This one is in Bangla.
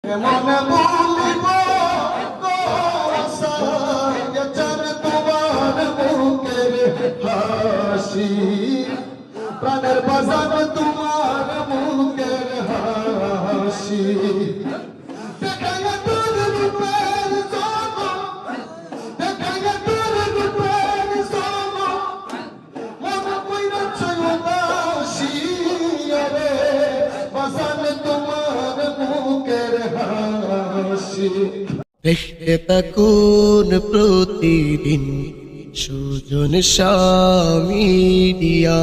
কেমন বলিব চান তোমার মুখের হাসি, প্রাণের বাজান তোমার মুখের হাসি। দেখাইয়া তোর রূপের জগৎ, দেখাইয়া তোর রূপের জগৎ, মন কইরাছ উদাসী রে বাজান তোমার মুখের হাসি। দেখতে থাকুন প্রতিদিন সুজন শাহ মিডিয়া।